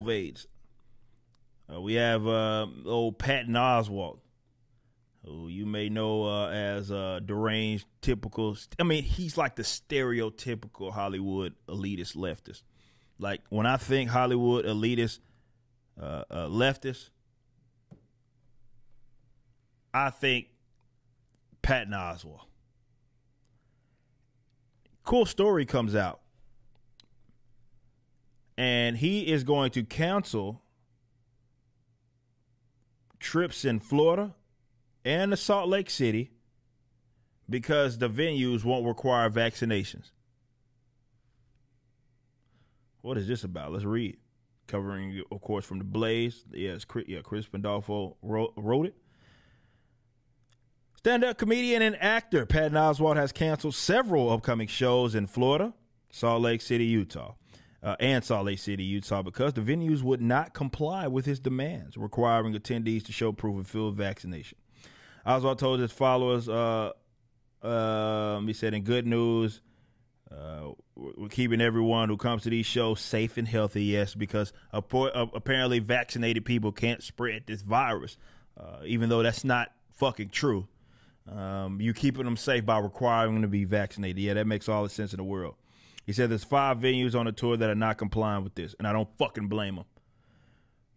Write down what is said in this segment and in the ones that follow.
AIDS. We have old Patton Oswalt, who you may know as deranged, typical. I mean, he's like the stereotypical Hollywood elitist leftist. Like when I think Hollywood elitist leftist, I think Patton Oswalt. Cool story comes out, and he is going to cancel trips in Florida and the Salt Lake City because the venues won't require vaccinations. What is this about? Let's read. Covering, of course, from the Blaze. Yes, Chris Pandolfo wrote it. Stand-up comedian and actor Patton Oswalt has canceled several upcoming shows in Florida, Salt Lake City, Utah, because the venues would not comply with his demands, requiring attendees to show proof of field vaccination. Oswalt told his followers, he said, in good news, we're keeping everyone who comes to these shows safe and healthy, yes, because apparently vaccinated people can't spread this virus, even though that's not fucking true. You keeping them safe by requiring them to be vaccinated. Yeah, that makes all the sense in the world. He said there's 5 venues on the tour that are not complying with this, and I don't fucking blame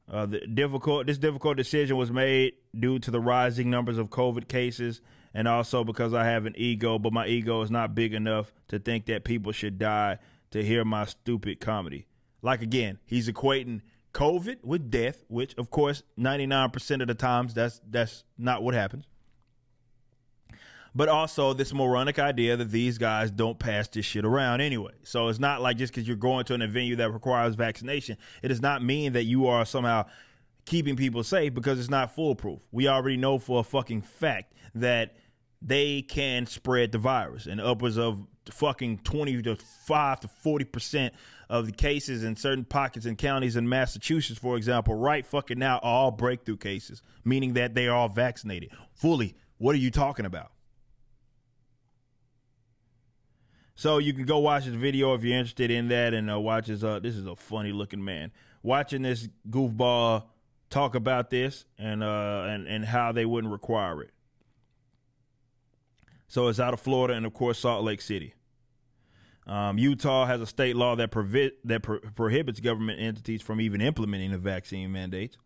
them. This difficult decision was made due to the rising numbers of COVID cases, and also because I have an ego, but my ego is not big enough to think that people should die to hear my stupid comedy. Like, again, he's equating COVID with death, which, of course, 99% of the times that's not what happens. But also this moronic idea that these guys don't pass this shit around anyway. So it's not like just because you're going to a venue that requires vaccination, it does not mean that you are somehow keeping people safe, because it's not foolproof. We already know for a fucking fact that they can spread the virus, and upwards of fucking 25 to 40% of the cases in certain pockets and counties in Massachusetts, for example, right fucking now, are all breakthrough cases, meaning that they are all vaccinated fully. What are you talking about? So you can go watch his video if you're interested in that, and watch his. This is a funny looking man. Watching this goofball talk about this and how they wouldn't require it. So it's out of Florida and of course Salt Lake City. Utah has a state law that prohibits government entities from even implementing the vaccine mandates.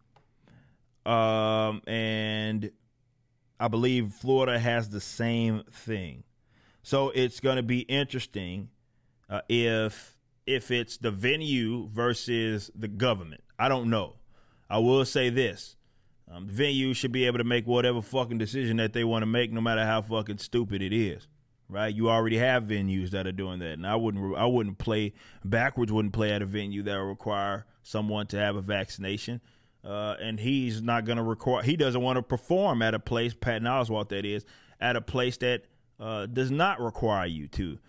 And I believe Florida has the same thing. So it's going to be interesting if it's the venue versus the government. I don't know. I will say this. The venue should be able to make whatever fucking decision that they want to make, no matter how fucking stupid it is. Right? You already have venues that are doing that. And I wouldn't play backwards, wouldn't play at a venue that will require someone to have a vaccination. And he's not going to require, he doesn't want to perform at a place, Patton Oswalt that is, at a place that does not require you to.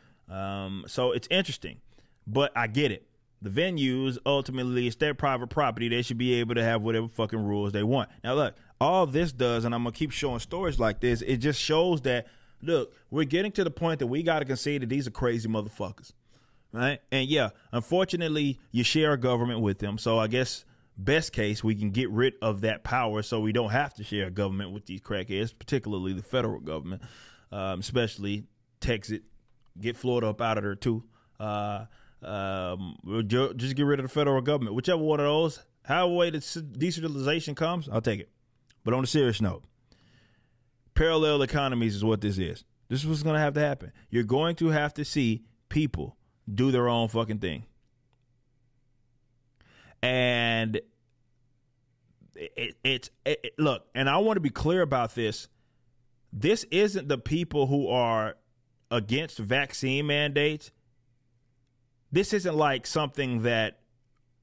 So it's interesting, but I get it. The venues, ultimately, it's their private property. They should be able to have whatever fucking rules they want. Now, look, all this does, and I'm going to keep showing stories like this, it just shows that, look, we're getting to the point that we got to concede that these are crazy motherfuckers, right? And, yeah, unfortunately, you share a government with them, so I guess best case, we can get rid of that power so we don't have to share a government with these crackheads, particularly the federal government. Especially Texas, get Florida up out of there too. Just get rid of the federal government. Whichever one of those, however way the decentralization comes, I'll take it. But on a serious note, parallel economies is what this is. This is what's going to have to happen. You're going to have to see people do their own fucking thing. And look, and I want to be clear about this. This isn't the people who are against vaccine mandates. This isn't like something that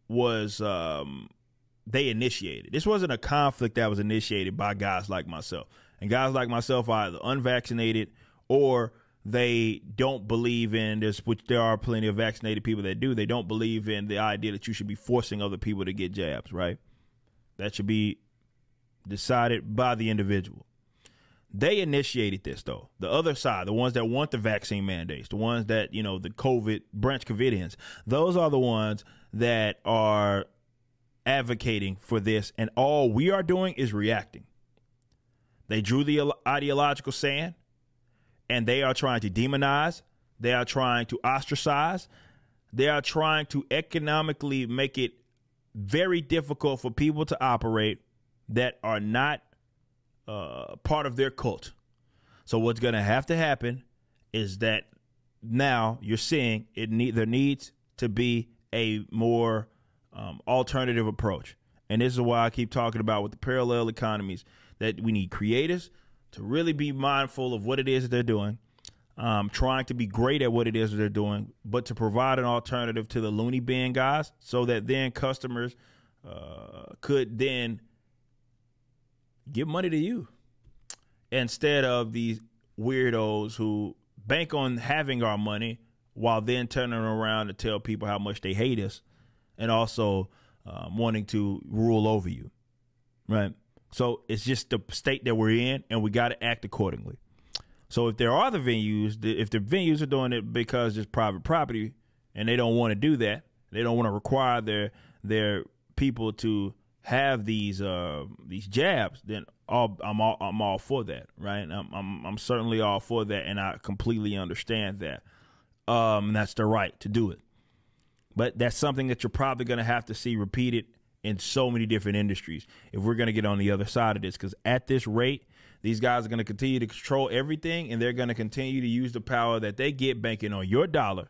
was they initiated. This wasn't a conflict that was initiated by guys like myself. And guys like myself are either unvaccinated or they don't believe in this, which there are plenty of vaccinated people that do. They don't believe in the idea that you should be forcing other people to get jabs, right? That should be decided by the individual. They initiated this, though. The other side, the ones that want the vaccine mandates, the ones that, the COVID, branch Covidians, those are the ones that are advocating for this, and all we are doing is reacting. They drew the ideological sand, and they are trying to demonize. They are trying to ostracize. They are trying to economically make it very difficult for people to operate that are not part of their cult. So what's going to have to happen is that now you're seeing there needs to be a more alternative approach. And this is why I keep talking about with the parallel economies, that we need creators to really be mindful of what it is that they're doing, trying to be great at what it is that they're doing, but to provide an alternative to the loony bin guys so that then customers could then give money to you instead of these weirdos who bank on having our money while then turning around to tell people how much they hate us and also wanting to rule over you, right? So it's just the state that we're in, and we got to act accordingly. So if there are the venues, if the venues are doing it because it's private property and they don't want to do that, they don't want to require their people to have these jabs, then I'm all for that, right? I'm certainly all for that, and I completely understand that. And that's the right to do it. But that's something that you're probably going to have to see repeated in so many different industries if we're going to get on the other side of this, because at this rate, these guys are going to continue to control everything, and they're going to continue to use the power that they get banking on your dollar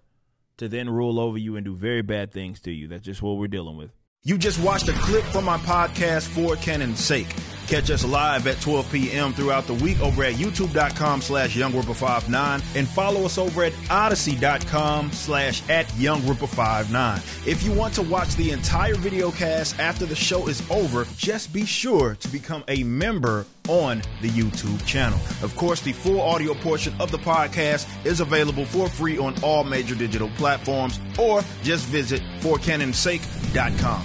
to then rule over you and do very bad things to you. That's just what we're dealing with. You just watched a clip from my podcast, For Canon's Sake. Catch us live at 12 p.m. throughout the week over at youtube.com/YoungRipper59 and follow us over at odyssey.com/@YoungRipper59. If you want to watch the entire video cast after the show is over, just be sure to become a member on the YouTube channel. Of course, the full audio portion of the podcast is available for free on all major digital platforms, or just visit forcanonsake.com.